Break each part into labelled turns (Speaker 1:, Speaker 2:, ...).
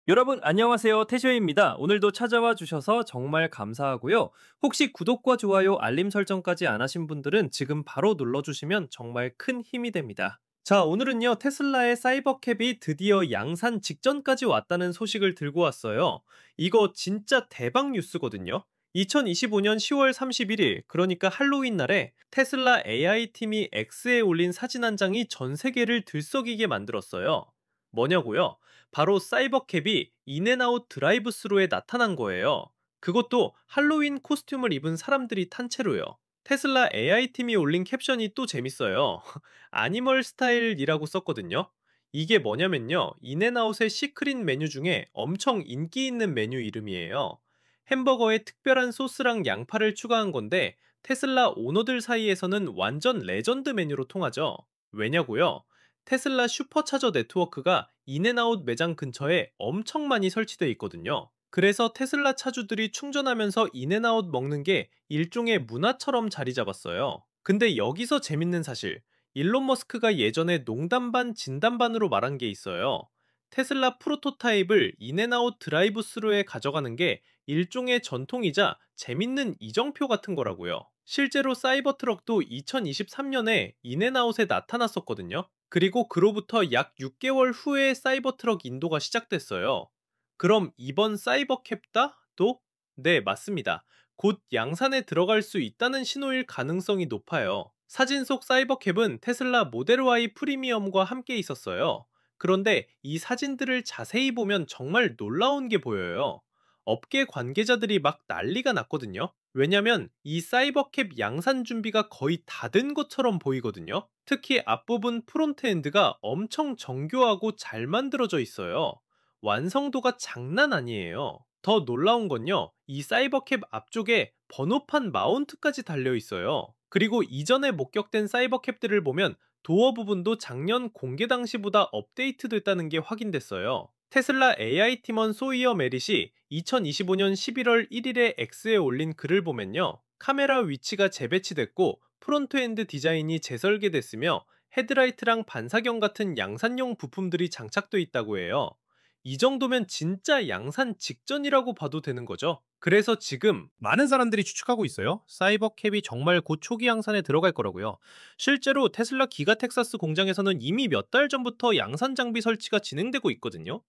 Speaker 1: 여러분 안녕하세요. 태쇼입니다. 오늘도 찾아와 주셔서 정말 감사하고요. 혹시 구독과 좋아요, 알림 설정까지 안 하신 분들은 지금 바로 눌러주시면 정말 큰 힘이 됩니다. 자, 오늘은요, 테슬라의 사이버캡이 드디어 양산 직전까지 왔다는 소식을 들고 왔어요. 이거 진짜 대박 뉴스거든요. 2025년 10월 31일, 그러니까 할로윈 날에 테슬라 AI팀이 X에 올린 사진 한 장이 전 세계를 들썩이게 만들었어요. 뭐냐고요? 바로 사이버캡이 인앤아웃 드라이브 스루에 나타난 거예요. 그것도 할로윈 코스튬을 입은 사람들이 탄 채로요. 테슬라 AI팀이 올린 캡션이 또 재밌어요. 아니멀 스타일이라고 썼거든요. 이게 뭐냐면요, 인앤아웃의 시크릿 메뉴 중에 엄청 인기 있는 메뉴 이름이에요. 햄버거에 특별한 소스랑 양파를 추가한 건데 테슬라 오너들 사이에서는 완전 레전드 메뉴로 통하죠. 왜냐고요? 테슬라 슈퍼차저 네트워크가 인앤아웃 매장 근처에 엄청 많이 설치되어 있거든요. 그래서 테슬라 차주들이 충전하면서 인앤아웃 먹는 게 일종의 문화처럼 자리 잡았어요. 근데 여기서 재밌는 사실, 일론 머스크가 예전에 농담 반 진담 반으로 말한 게 있어요. 테슬라 프로토타입을 인앤아웃 드라이브 스루에 가져가는 게 일종의 전통이자 재밌는 이정표 같은 거라고요. 실제로 사이버 트럭도 2023년에 인앤아웃에 나타났었거든요. 그리고 그로부터 약 6개월 후에 사이버 트럭 인도가 시작됐어요. 그럼 이번 사이버 캡다?도? 네, 맞습니다. 곧 양산에 들어갈 수 있다는 신호일 가능성이 높아요. 사진 속 사이버캡은 테슬라 모델 Y 프리미엄과 함께 있었어요. 그런데 이 사진들을 자세히 보면 정말 놀라운 게 보여요. 업계 관계자들이 막 난리가 났거든요. 왜냐면 이 사이버캡 양산 준비가 거의 다 된 것처럼 보이거든요. 특히 앞부분 프론트엔드가 엄청 정교하고 잘 만들어져 있어요. 완성도가 장난 아니에요. 더 놀라운 건요, 이 사이버캡 앞쪽에 번호판 마운트까지 달려 있어요. 그리고 이전에 목격된 사이버캡들을 보면 도어 부분도 작년 공개 당시보다 업데이트됐다는 게 확인됐어요. 테슬라 AI 팀원 소이어 메릿이 2025년 11월 1일에 X에 올린 글을 보면요, 카메라 위치가 재배치됐고 프론트엔드 디자인이 재설계됐으며 헤드라이트랑 반사경 같은 양산용 부품들이 장착돼 있다고 해요. 이 정도면 진짜 양산 직전이라고 봐도 되는 거죠. 그래서 지금
Speaker 2: 많은 사람들이 추측하고 있어요. 사이버캡이 정말 곧 초기 양산에 들어갈 거라고요. 실제로 테슬라 기가 텍사스 공장에서는 이미 몇 달 전부터 양산 장비 설치가 진행되고 있거든요.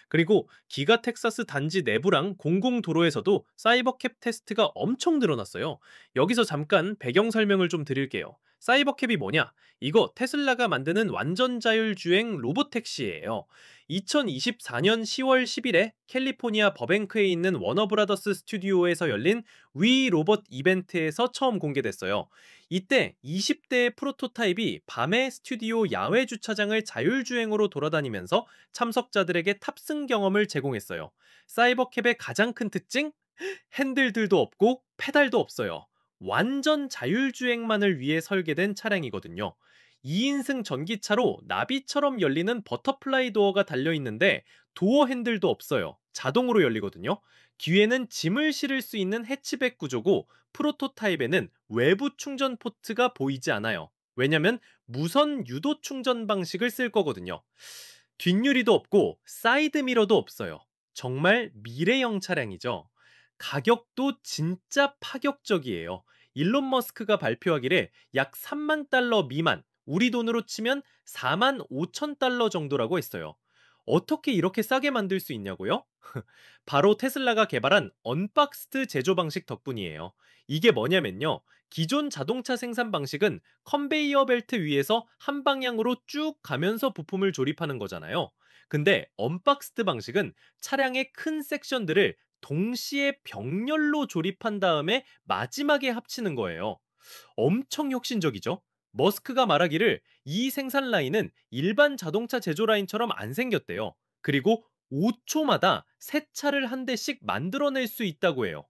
Speaker 2: 그리고 기가 텍사스 단지 내부랑 공공 도로에서도 사이버캡 테스트가 엄청 늘어났어요. 여기서 잠깐 배경 설명을 좀 드릴게요. 사이버캡이 뭐냐? 이거 테슬라가 만드는 완전 자율주행 로보택시예요. 2024년 10월 10일에 캘리포니아 버뱅크에 있는 워너브라더스 스튜디오에서 열린 위 로봇 이벤트에서 처음 공개됐어요. 이때 20대의 프로토타입이 밤에 스튜디오 야외 주차장을 자율주행으로 돌아다니면서 참석자들에게 탑승 경험을 제공했어요. 사이버캡의 가장 큰 특징? 핸들들도 없고 페달도 없어요. 완전 자율주행만을 위해 설계된 차량이거든요. 2인승 전기차로 나비처럼 열리는 버터플라이 도어가 달려있는데 도어 핸들도 없어요. 자동으로 열리거든요. 뒤에는 짐을 실을 수 있는 해치백 구조고 프로토타입에는 외부 충전 포트가 보이지 않아요. 왜냐면 무선 유도 충전 방식을 쓸 거거든요. 뒷유리도 없고 사이드 미러도 없어요. 정말 미래형 차량이죠. 가격도 진짜 파격적이에요. 일론 머스크가 발표하기를 약 3만 달러 미만, 우리 돈으로 치면 4만 5천 달러 정도라고 했어요. 어떻게 이렇게 싸게 만들 수 있냐고요? 바로 테슬라가 개발한 언박스드 제조 방식 덕분이에요. 이게 뭐냐면요, 기존 자동차 생산 방식은 컨베이어 벨트 위에서 한 방향으로 쭉 가면서 부품을 조립하는 거잖아요. 근데 언박스드 방식은 차량의 큰 섹션들을 동시에 병렬로 조립한 다음에 마지막에 합치는 거예요. 엄청 혁신적이죠? 머스크가 말하기를 이 생산 라인은 일반 자동차 제조 라인처럼 안 생겼대요. 그리고 5초마다 새 차를 한 대씩 만들어낼 수 있다고 해요.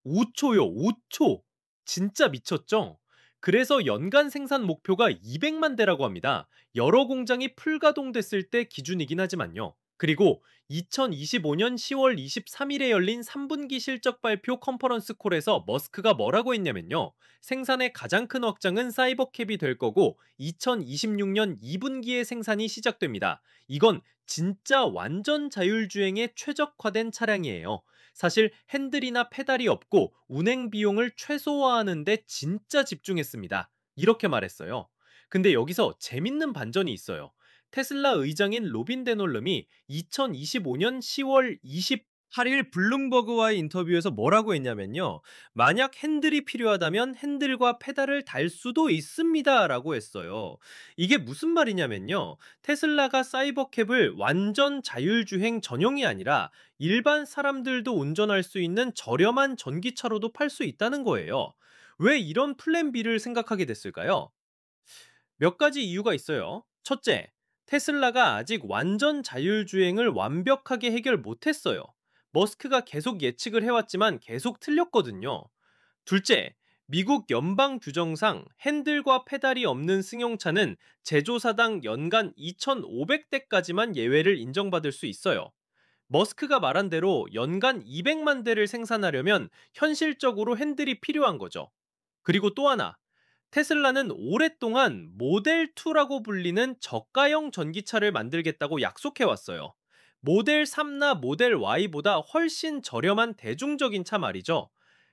Speaker 2: 5초요, 5초! 진짜 미쳤죠? 그래서 연간 생산 목표가 200만 대라고 합니다. 여러 공장이 풀가동됐을 때 기준이긴 하지만요.
Speaker 1: 그리고 2025년 10월 23일에 열린 3분기 실적 발표 컨퍼런스 콜에서 머스크가 뭐라고 했냐면요. 생산의 가장 큰 확장은 사이버캡이 될 거고 2026년 2분기에 생산이 시작됩니다. 이건 진짜 완전 자율주행에 최적화된 차량이에요. 사실 핸들이나 페달이 없고 운행 비용을 최소화하는 데 진짜 집중했습니다. 이렇게 말했어요. 근데 여기서 재밌는 반전이 있어요. 테슬라 의장인 로빈 데놀름이 2025년 10월 28일 블룸버그와의 인터뷰에서 뭐라고 했냐면요. 만약 핸들이 필요하다면 핸들과 페달을 달 수도 있습니다. 라고 했어요. 이게 무슨 말이냐면요. 테슬라가 사이버캡을 완전 자율주행 전용이 아니라 일반 사람들도 운전할 수 있는 저렴한 전기차로도 팔 수 있다는 거예요. 왜 이런 플랜 B를 생각하게 됐을까요? 몇 가지 이유가 있어요. 첫째, 테슬라가 아직 완전 자율주행을 완벽하게 해결 못했어요. 머스크가 계속 예측을 해왔지만 계속 틀렸거든요. 둘째, 미국 연방 규정상 핸들과 페달이 없는 승용차는 제조사당 연간 2,500대까지만 예외를 인정받을 수 있어요. 머스크가 말한 대로 연간 200만 대를 생산하려면 현실적으로 핸들이 필요한 거죠. 그리고 또 하나, 테슬라는 오랫동안 모델2라고 불리는 저가형 전기차를 만들겠다고 약속해왔어요. 모델 3나 모델 Y보다 훨씬 저렴한 대중적인 차 말이죠.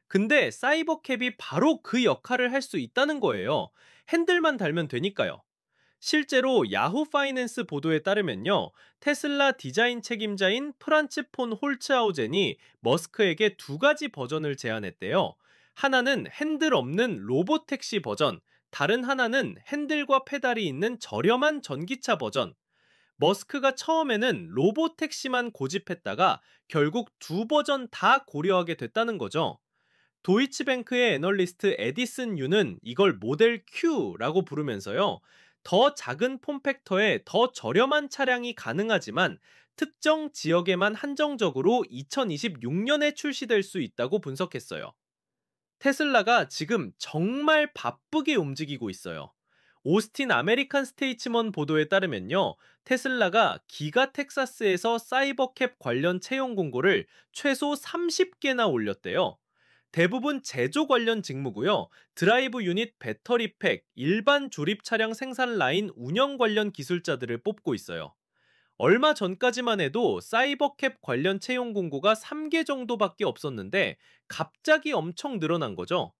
Speaker 1: 근데 사이버캡이 바로 그 역할을 할 수 있다는 거예요. 핸들만 달면 되니까요. 실제로 야후 파이낸스 보도에 따르면요. 테슬라 디자인 책임자인 프란츠 폰 홀츠하우젠이 머스크에게 두 가지 버전을 제안했대요. 하나는 핸들 없는 로봇 택시 버전, 다른 하나는 핸들과 페달이 있는 저렴한 전기차 버전. 머스크가 처음에는 로봇 택시만 고집했다가 결국 두 버전 다 고려하게 됐다는 거죠. 도이치뱅크의 애널리스트 에디슨 유는 이걸 모델 Q라고 부르면서요. 더 작은 폼팩터에 더 저렴한 차량이 가능하지만 특정 지역에만 한정적으로 2026년에 출시될 수 있다고 분석했어요. 테슬라가 지금 정말 바쁘게 움직이고 있어요. 오스틴 아메리칸 스테이츠먼 보도에 따르면요. 테슬라가 기가 텍사스에서 사이버캡 관련 채용 공고를 최소 30개나 올렸대요. 대부분 제조 관련 직무고요. 드라이브 유닛 배터리팩, 일반 조립 차량 생산 라인 운영 관련 기술자들을 뽑고 있어요. 얼마 전까지만 해도 사이버캡 관련 채용 공고가 3개 정도밖에 없었는데 갑자기 엄청 늘어난 거죠.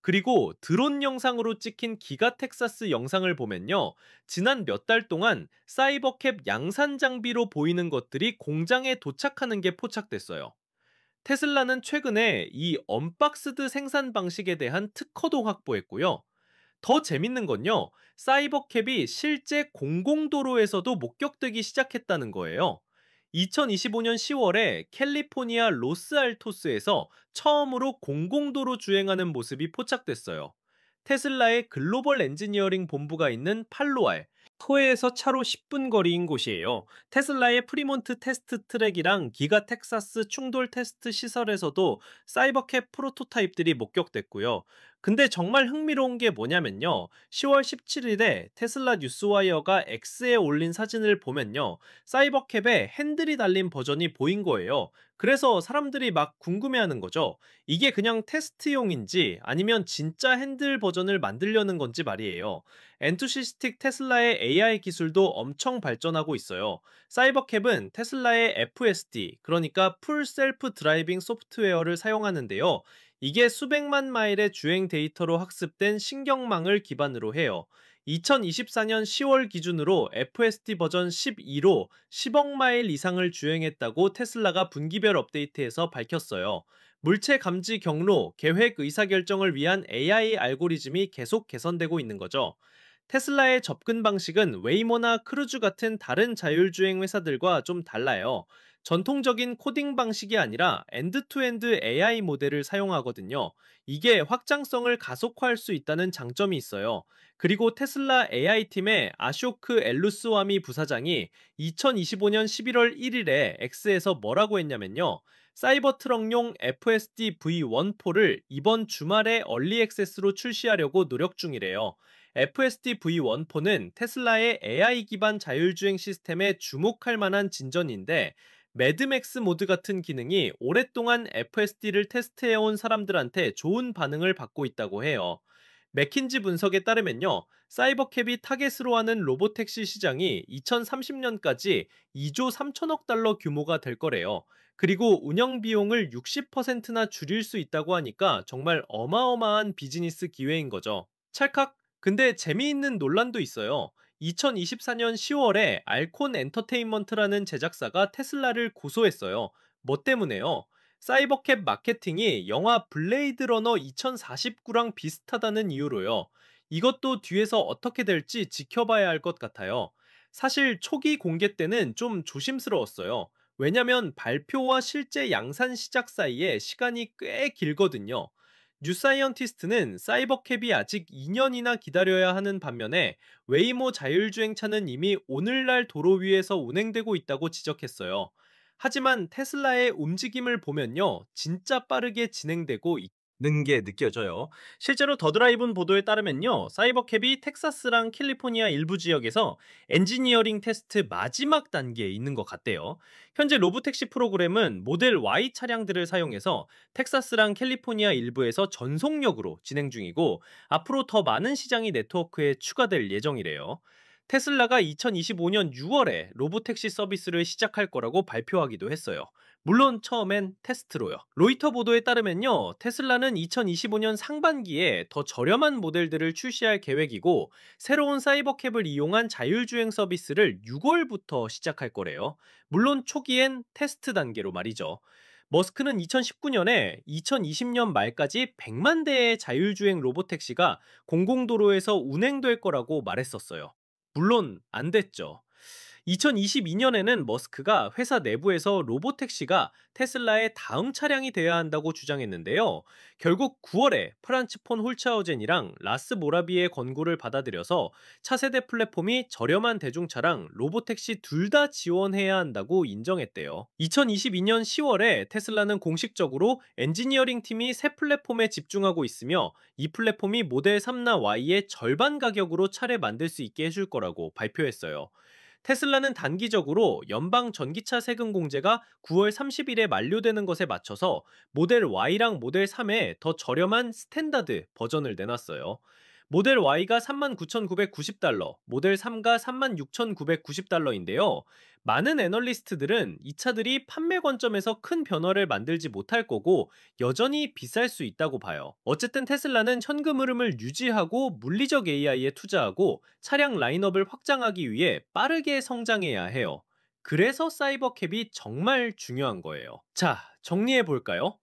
Speaker 1: 그리고 드론 영상으로 찍힌 기가 텍사스 영상을 보면요. 지난 몇 달 동안 사이버캡 양산 장비로 보이는 것들이 공장에 도착하는 게 포착됐어요. 테슬라는 최근에 이 언박스드 생산 방식에 대한 특허도 확보했고요. 더 재밌는 건요, 사이버캡이 실제 공공도로에서도 목격되기 시작했다는 거예요. 2025년 10월에 캘리포니아 로스알토스에서 처음으로 공공도로 주행하는 모습이 포착됐어요. 테슬라의 글로벌 엔지니어링 본부가 있는 팔로알, 토에에서 차로 10분 거리인 곳이에요. 테슬라의 프리몬트 테스트 트랙이랑 기가 텍사스 충돌 테스트 시설에서도 사이버캡 프로토타입들이 목격됐고요. 근데 정말 흥미로운 게 뭐냐면요. 10월 17일에 테슬라 뉴스와이어가 X에 올린 사진을 보면요. 사이버캡에 핸들이 달린 버전이 보인 거예요. 그래서 사람들이 막 궁금해하는 거죠. 이게 그냥 테스트용인지 아니면 진짜 핸들 버전을 만들려는 건지 말이에요. 엔투시스틱 테슬라의 AI 기술도 엄청 발전하고 있어요. 사이버캡은 테슬라의 FSD, 그러니까 풀 셀프 드라이빙 소프트웨어를 사용하는데요. 이게 수백만 마일의 주행 데이터로 학습된 신경망을 기반으로 해요. 2024년 10월 기준으로 FSD 버전 12로 10억 마일 이상을 주행했다고 테슬라가 분기별 업데이트에서 밝혔어요. 물체 감지 경로, 계획 의사결정을 위한 AI 알고리즘이 계속 개선되고 있는 거죠. 테슬라의 접근 방식은 웨이모나 크루즈 같은 다른 자율주행 회사들과 좀 달라요. 전통적인 코딩 방식이 아니라 엔드투엔드 AI 모델을 사용하거든요. 이게 확장성을 가속화할 수 있다는 장점이 있어요. 그리고 테슬라 AI팀의 아쇼크 엘루스와미 부사장이 2025년 11월 1일에 X에서 뭐라고 했냐면요. 사이버 트럭용 FSD V14를 이번 주말에 얼리 액세스로 출시하려고 노력 중이래요.
Speaker 2: FSD V1.4는 테슬라의 AI 기반 자율주행 시스템에 주목할 만한 진전인데, 매드맥스 모드 같은 기능이 오랫동안 FSD를 테스트해온 사람들한테 좋은 반응을 받고 있다고 해요. 맥킨지 분석에 따르면요, 사이버캡이 타겟으로 하는 로보택시 시장이 2030년까지 2조 3천억 달러 규모가 될 거래요. 그리고 운영 비용을 60%나 줄일 수 있다고 하니까 정말 어마어마한 비즈니스 기회인 거죠. 찰칵! 근데 재미있는 논란도 있어요. 2024년 10월에 알콘 엔터테인먼트라는 제작사가 테슬라를 고소했어요. 뭐 때문에요? 사이버캡 마케팅이 영화 블레이드 러너 2049랑 비슷하다는 이유로요. 이것도 뒤에서 어떻게 될지 지켜봐야 할 것 같아요. 사실 초기 공개 때는 좀 조심스러웠어요. 왜냐면 발표와 실제 양산 시작 사이에 시간이 꽤 길거든요. 뉴사이언티스트는 사이버캡이 아직 2년이나 기다려야 하는 반면에 웨이모 자율주행차는 이미 오늘날 도로 위에서 운행되고 있다고 지적했어요. 하지만 테슬라의 움직임을 보면요, 진짜 빠르게 진행되고 있는 게 느껴져요. 실제로 더드라이브는 보도에 따르면요, 사이버캡이 텍사스랑 캘리포니아 일부 지역에서 엔지니어링 테스트 마지막 단계에 있는 것 같대요. 현재 로보택시 프로그램은 모델 Y 차량들을 사용해서 텍사스랑 캘리포니아 일부에서 전속력으로 진행 중이고, 앞으로 더 많은 시장이 네트워크에 추가될 예정이래요. 테슬라가 2025년 6월에 로보택시 서비스를 시작할 거라고 발표하기도 했어요. 물론 처음엔 테스트로요. 로이터 보도에 따르면요, 테슬라는 2025년 상반기에 더 저렴한 모델들을 출시할 계획이고, 새로운 사이버캡을 이용한 자율주행 서비스를 6월부터 시작할 거래요. 물론 초기엔 테스트 단계로 말이죠. 머스크는 2019년에 2020년 말까지 100만 대의 자율주행 로보택시가 공공도로에서 운행될 거라고 말했었어요. 물론 안 됐죠. 2022년에는 머스크가 회사 내부에서 로보택시가 테슬라의 다음 차량이 되어야 한다고 주장했는데요. 결국 9월에 프란츠 폰 홀차우젠이랑 라스 모라비의 권고를 받아들여서 차세대 플랫폼이 저렴한 대중차랑 로보택시 둘 다 지원해야 한다고 인정했대요. 2022년 10월에 테슬라는 공식적으로 엔지니어링 팀이 새 플랫폼에 집중하고 있으며, 이 플랫폼이 모델 3나 Y의 절반 가격으로 차를 만들 수 있게 해줄 거라고 발표했어요. 테슬라는 단기적으로 연방 전기차 세금 공제가 9월 30일에 만료되는 것에 맞춰서 모델 Y랑 모델 3에 더 저렴한 스탠다드 버전을 내놨어요. 모델 Y가 39,990달러, 모델 3가 36,990달러인데요. 많은 애널리스트들은 이 차들이 판매 관점에서 큰 변화를 만들지 못할 거고 여전히 비쌀 수 있다고 봐요. 어쨌든 테슬라는 현금 흐름을 유지하고 물리적 AI에 투자하고 차량 라인업을 확장하기 위해 빠르게 성장해야 해요. 그래서 사이버캡이 정말 중요한 거예요. 자, 정리해 볼까요?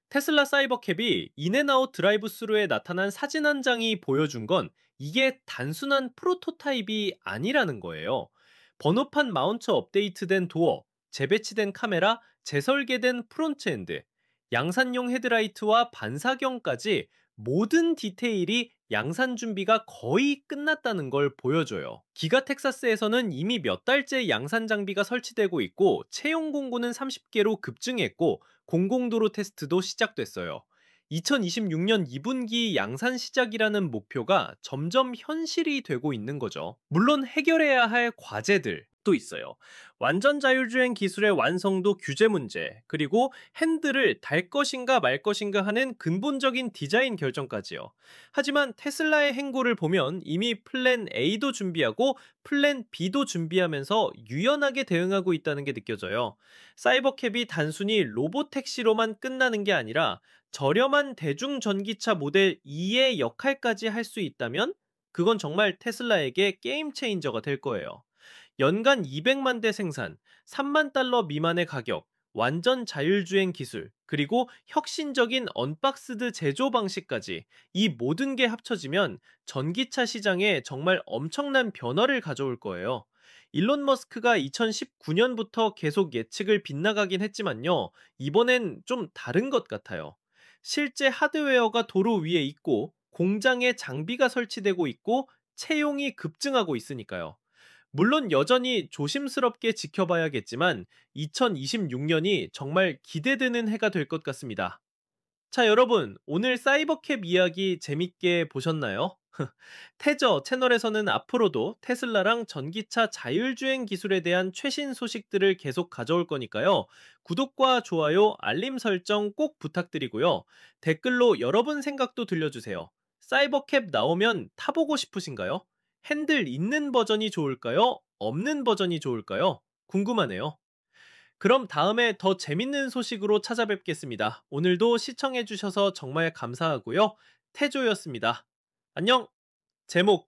Speaker 2: 테슬라 사이버캡이 인앤아웃 드라이브 스루에 나타난 사진 한 장이 보여준 건 이게 단순한 프로토타입이 아니라는 거예요. 번호판 마운트 업데이트된 도어, 재배치된 카메라, 재설계된 프론트엔드, 양산용 헤드라이트와 반사경까지 모든 디테일이 양산 준비가 거의 끝났다는 걸 보여줘요. 기가 텍사스에서는 이미 몇 달째 양산 장비가 설치되고 있고, 채용 공고는 30개로 급증했고, 공공도로 테스트도 시작됐어요. 2026년 2분기 양산 시작이라는 목표가 점점 현실이 되고 있는 거죠. 물론 해결해야 할 과제들 또 있어요. 완전 자율주행 기술의 완성도 규제 문제, 그리고 핸들을 달 것인가 말 것인가 하는 근본적인 디자인 결정까지요. 하지만 테슬라의 행보를 보면 이미 플랜 A도 준비하고 플랜 B도 준비하면서 유연하게 대응하고 있다는 게 느껴져요. 사이버캡이 단순히 로보택시로만 끝나는 게 아니라 저렴한 대중 전기차 모델 2의 역할까지 할 수 있다면 그건 정말 테슬라에게 게임 체인저가 될 거예요. 연간 200만 대 생산, 3만 달러 미만의 가격, 완전 자율주행 기술, 그리고 혁신적인 언박스드 제조 방식까지, 이 모든 게 합쳐지면 전기차 시장에 정말 엄청난 변화를 가져올 거예요. 일론 머스크가 2019년부터 계속 예측을 빗나가긴 했지만요, 이번엔 좀 다른 것 같아요. 실제 하드웨어가 도로 위에 있고, 공장에 장비가 설치되고 있고, 채용이 급증하고 있으니까요. 물론 여전히 조심스럽게 지켜봐야겠지만 2026년이 정말 기대되는 해가 될 것 같습니다. 자, 여러분, 오늘 사이버캡 이야기 재밌게 보셨나요?
Speaker 1: 테저 채널에서는 앞으로도 테슬라랑 전기차 자율주행 기술에 대한 최신 소식들을 계속 가져올 거니까요. 구독과 좋아요, 알림 설정 꼭 부탁드리고요. 댓글로 여러분 생각도 들려주세요. 사이버캡 나오면 타보고 싶으신가요? 핸들 있는 버전이 좋을까요? 없는 버전이 좋을까요? 궁금하네요. 그럼 다음에 더 재밌는 소식으로 찾아뵙겠습니다. 오늘도 시청해주셔서 정말 감사하고요. 태조였습니다. 안녕! 제목